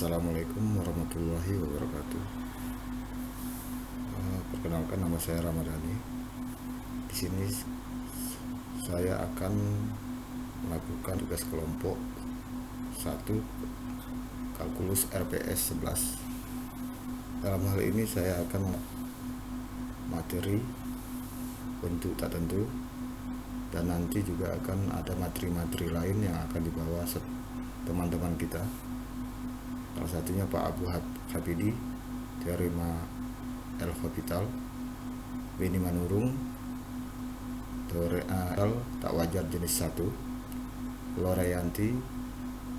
Assalamualaikum warahmatullahi wabarakatuh. Perkenalkan, nama saya Ramadhani. Di sini saya akan melakukan tugas kelompok 1 kalkulus RPS 11. Dalam hal ini saya akan materi bentuk tak tentu, dan nanti juga akan ada materi-materi lain yang akan dibawa teman-teman kita. Salah satunya Pak Abu Hafidi, teorema L'Hopital, Beni Manurung, teorema L tak wajar jenis 1, Loreyanti,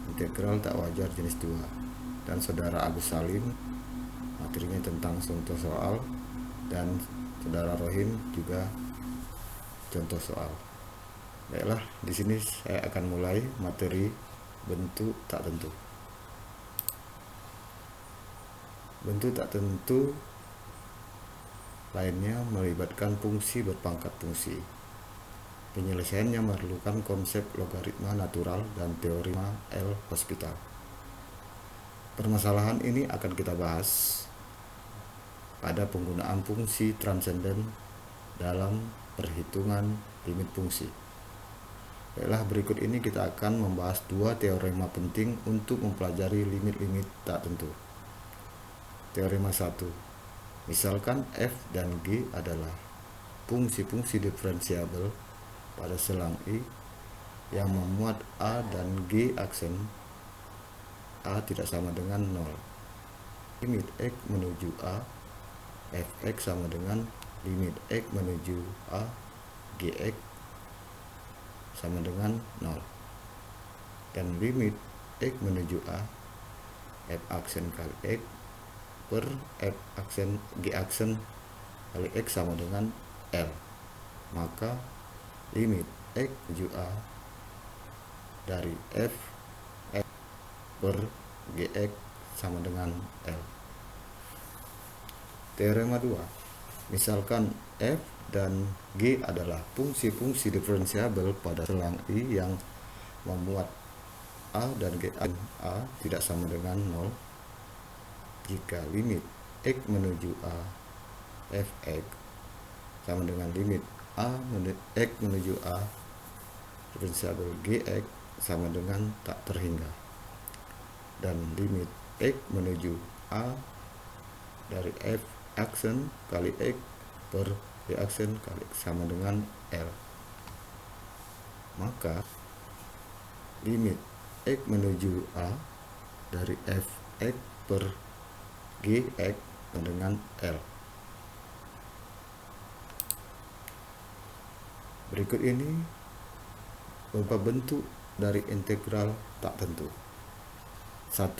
integral tak wajar jenis 2, dan saudara Agus Salim, materinya tentang contoh soal, dan saudara Rohim juga contoh soal. Baiklah, di sini saya akan mulai materi bentuk tak tentu. Bentuk tak tentu lainnya melibatkan fungsi berpangkat fungsi. Penyelesaiannya memerlukan konsep logaritma natural dan teorema L'Hopital. Permasalahan ini akan kita bahas pada penggunaan fungsi transenden dalam perhitungan limit fungsi. Baiklah, berikut ini kita akan membahas dua teorema penting untuk mempelajari limit-limit tak tentu. Teorema 1. Misalkan f dan g adalah fungsi-fungsi diferensiabel pada selang I yang memuat a dan g aksen a tidak sama dengan 0. Limit x menuju a, fx sama dengan limit x menuju a, gx sama dengan 0. Dan limit x menuju a, f aksen kali x per f aksen g aksen kali x sama dengan L. Maka limit x menuju a dari f x per gx sama dengan L. Teorema 2. Misalkan f dan g adalah fungsi-fungsi diferensiabel pada selang I yang memuat a dan g a tidak sama dengan 0. Jika limit x menuju a fx sama dengan limit x menuju a diferensiabel gx sama dengan tak terhingga, dan limit x menuju a dari f aksen kali x per g aksen kali x sama dengan L, maka limit x menuju a dari fx per gx dengan L. Berikut ini beberapa bentuk dari integral tak tentu. 1.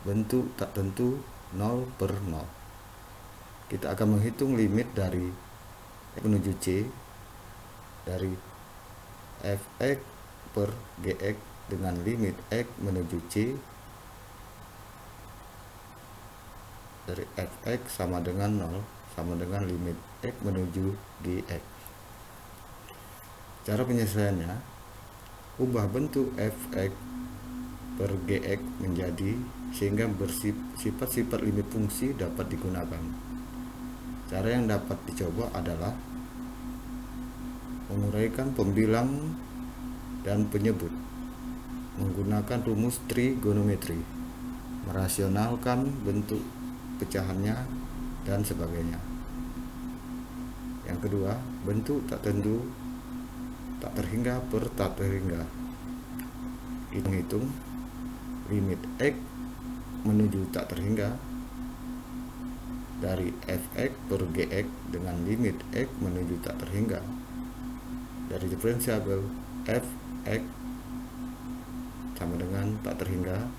Bentuk tak tentu 0 per 0. Kita akan menghitung limit dari x menuju c dari fx per gx dengan limit x menuju c dari fx sama dengan 0 sama dengan limit x menuju gx. Cara penyelesaiannya, ubah bentuk fx per gx menjadi sehingga bersifat-sifat limit fungsi dapat digunakan. Cara yang dapat dicoba adalah menguraikan pembilang dan penyebut menggunakan rumus trigonometri, merasionalkan bentuk pecahannya, dan sebagainya. Yang kedua, bentuk tak tentu tak terhingga per tak terhingga. Hitung limit x menuju tak terhingga dari fx per gx dengan limit x menuju tak terhingga dari diferensiabel fx sama dengan tak terhingga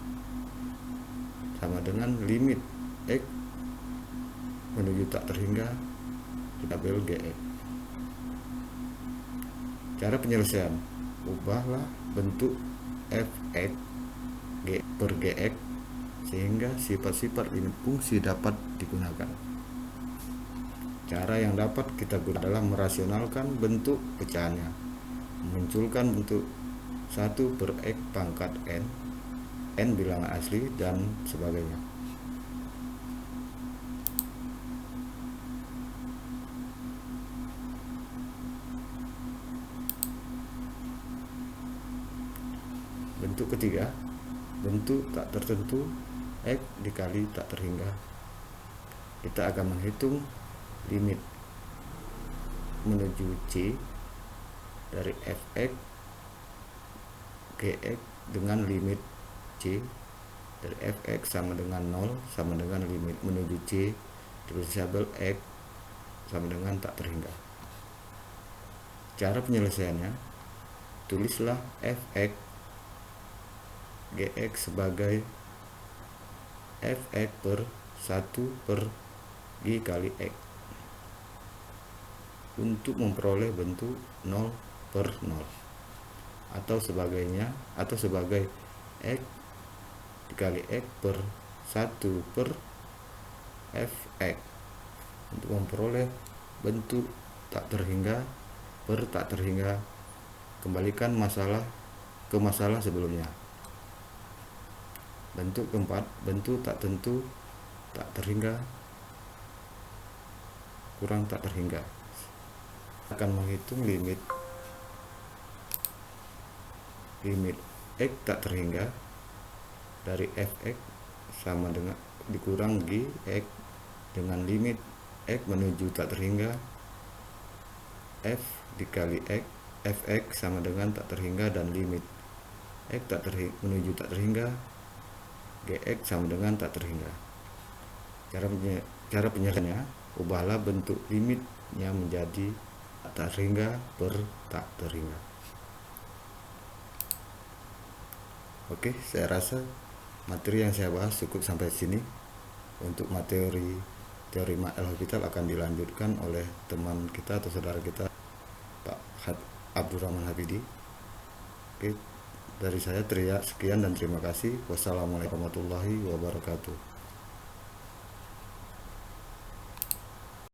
sama dengan limit x menuju tak terhingga di tabel gx. Cara penyelesaian, ubahlah bentuk fx per gx sehingga sifat-sifat limit fungsi dapat digunakan. Cara yang dapat kita gunakan adalah merasionalkan bentuk pecahannya, memunculkan bentuk 1 per x pangkat n n bilangan asli dan sebagainya. Bentuk ketiga, bentuk tak tertentu x dikali tak terhingga. Kita akan menghitung limit menuju c dari fx gx dengan limit c dari fx sama dengan 0 sama dengan limit menuju c divisible x sama dengan tak terhingga. Cara penyelesaiannya, tulislah fx gx sebagai fx per 1 per g kali x untuk memperoleh bentuk 0 per 0 atau sebagainya, atau sebagai x dikali x per 1 per fx untuk memperoleh bentuk tak terhingga per tak terhingga. Kembalikan masalah ke masalah sebelumnya. Bentuk keempat, bentuk tak tentu tak terhingga kurang tak terhingga. Akan menghitung limit x tak terhingga dari fx sama dengan dikurang g x dengan limit x menuju tak terhingga f dikali x fx sama dengan tak terhingga dan limit x menuju tak terhingga gx sama dengan tak terhingga. Cara penyelesaiannya, ubahlah bentuk limitnya menjadi tak terhingga per tak terhingga. Oke, saya rasa materi yang saya bahas cukup sampai sini. Untuk materi teorema El-Hospital akan dilanjutkan oleh teman kita atau saudara kita, Pak Abdurrahman Habidi. Oke, dari saya sekian dan terima kasih. Wassalamualaikum warahmatullahi wabarakatuh.